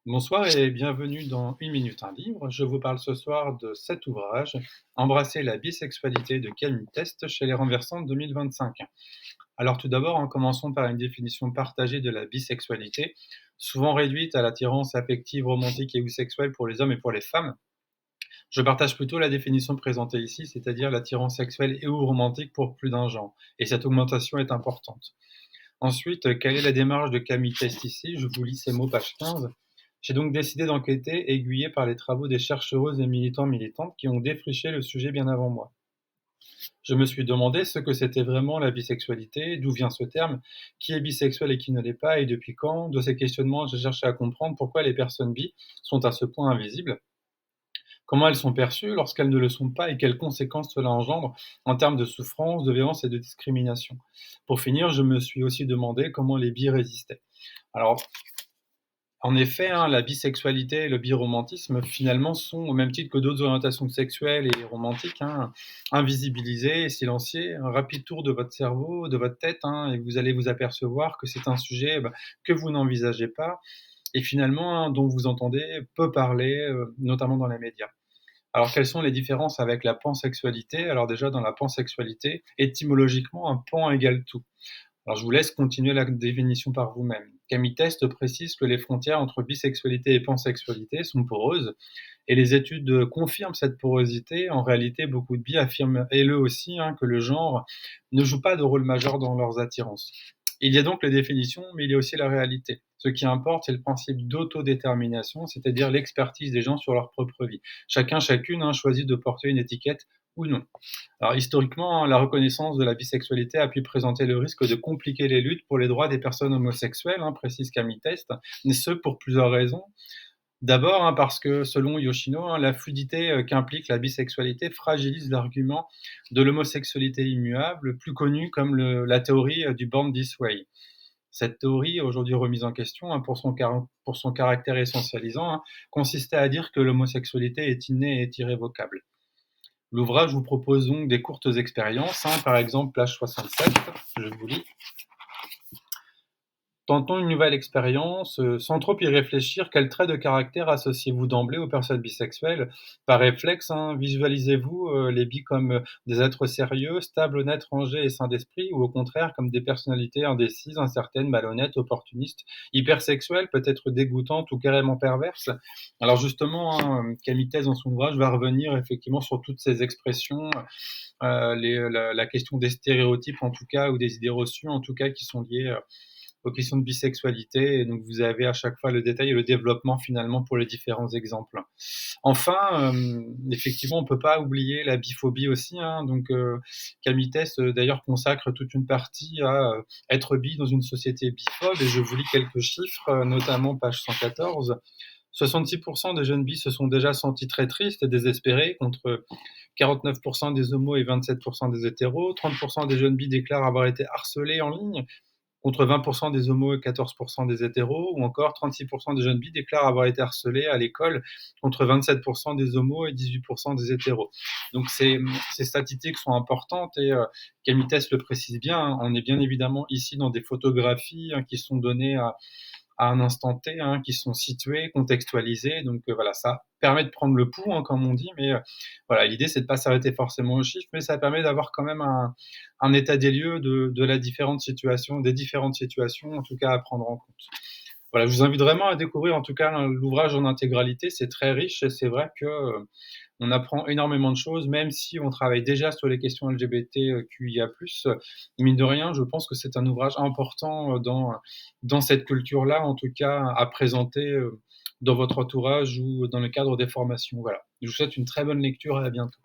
Bonsoir et bienvenue dans Une minute un livre. Je vous parle ce soir de cet ouvrage, Embrasser la bisexualité de Camille Test chez Les Renversants de 2025. Alors tout d'abord, commençons par une définition partagée de la bisexualité, souvent réduite à l'attirance affective, romantique et ou sexuelle pour les hommes et pour les femmes. Je partage plutôt la définition présentée ici, c'est-à-dire l'attirance sexuelle et ou romantique pour plus d'un genre. Et cette augmentation est importante. Ensuite, quelle est la démarche de Camille Test ici? Je vous lis ces mots, page 15. J'ai donc décidé d'enquêter, aiguillé par les travaux des chercheuses et militantes qui ont défriché le sujet bien avant moi. Je me suis demandé ce que c'était vraiment la bisexualité, d'où vient ce terme, qui est bisexuel et qui ne l'est pas, et depuis quand. De ces questionnements, j'ai cherché à comprendre pourquoi les personnes bi sont à ce point invisibles, comment elles sont perçues lorsqu'elles ne le sont pas et quelles conséquences cela engendre en termes de souffrance, de violence et de discrimination. Pour finir, je me suis aussi demandé comment les bi résistaient. Alors, en effet, la bisexualité et le biromantisme, finalement, sont, au même titre que d'autres orientations sexuelles et romantiques, invisibilisées et silenciées. Un rapide tour de votre cerveau, de votre tête, et vous allez vous apercevoir que c'est un sujet, que vous n'envisagez pas et finalement, dont vous entendez peu parler, notamment dans les médias. Alors, quelles sont les différences avec la pansexualité? Alors déjà, dans la pansexualité, étymologiquement, un pan égale tout. Alors, je vous laisse continuer la définition par vous-même. Camille Test précise que les frontières entre bisexualité et pansexualité sont poreuses, et les études confirment cette porosité. En réalité, beaucoup de bi affirment, et eux aussi, que le genre ne joue pas de rôle majeur dans leurs attirances. Il y a donc les définitions, mais il y a aussi la réalité. Ce qui importe, c'est le principe d'autodétermination, c'est-à-dire l'expertise des gens sur leur propre vie. Chacun, chacune choisit de porter une étiquette ou non. Alors historiquement, la reconnaissance de la bisexualité a pu présenter le risque de compliquer les luttes pour les droits des personnes homosexuelles, précise Camille Test, et ce pour plusieurs raisons. D'abord, parce que selon Yoshino, la fluidité qu'implique la bisexualité fragilise l'argument de l'homosexualité immuable, plus connu comme la théorie du Born This Way. Cette théorie, aujourd'hui remise en question pour son caractère essentialisant, consistait à dire que l'homosexualité est innée et est irrévocable. L'ouvrage vous propose donc des courtes expériences, par exemple page 67, je vous lis. Tentons une nouvelle expérience, sans trop y réfléchir. Quels traits de caractère associez-vous d'emblée aux personnes bisexuelles? Par réflexe, visualisez-vous les bi comme des êtres sérieux, stables, honnêtes, rangés et sains d'esprit, ou au contraire comme des personnalités indécises, incertaines, malhonnêtes, opportunistes, hypersexuelles, peut-être dégoûtantes ou carrément perverses? Alors justement, Camille Thèse, dans son ouvrage, va revenir effectivement sur toutes ces expressions, la question des stéréotypes en tout cas, ou des idées reçues en tout cas, qui sont liées aux questions de bisexualité, et donc vous avez à chaque fois le détail et le développement finalement pour les différents exemples. Enfin, effectivement, on peut pas oublier la biphobie aussi, donc Camille Test, d'ailleurs consacre toute une partie à, être bi dans une société biphobe, et je vous lis quelques chiffres, notamment page 114. 66 des jeunes bis se sont déjà sentis très tristes et désespérés, contre 49 des homos et 27 des hétéros. 30 des jeunes bi déclarent avoir été harcelés en ligne, contre 20 des homos et 14 des hétéros, ou encore 36 des jeunes bi déclarent avoir été harcelés à l'école, contre 27 des homos et 18 des hétéros. Donc ces statistiques sont importantes, et Camille Tess le précise bien, on est bien évidemment ici dans des photographies qui sont données à un instant T, qui sont situés, contextualisés. Donc voilà, ça permet de prendre le pouls, comme on dit, mais voilà, l'idée c'est de pas s'arrêter forcément aux chiffres, mais ça permet d'avoir quand même un état des lieux de la différente situation, des différentes situations, en tout cas à prendre en compte. Voilà, je vous invite vraiment à découvrir en tout cas l'ouvrage en intégralité, c'est très riche, et c'est vrai que on apprend énormément de choses, même si on travaille déjà sur les questions LGBTQIA+. Mine de rien, je pense que c'est un ouvrage important dans cette culture-là, en tout cas, à présenter dans votre entourage ou dans le cadre des formations. Voilà. Je vous souhaite une très bonne lecture et à bientôt.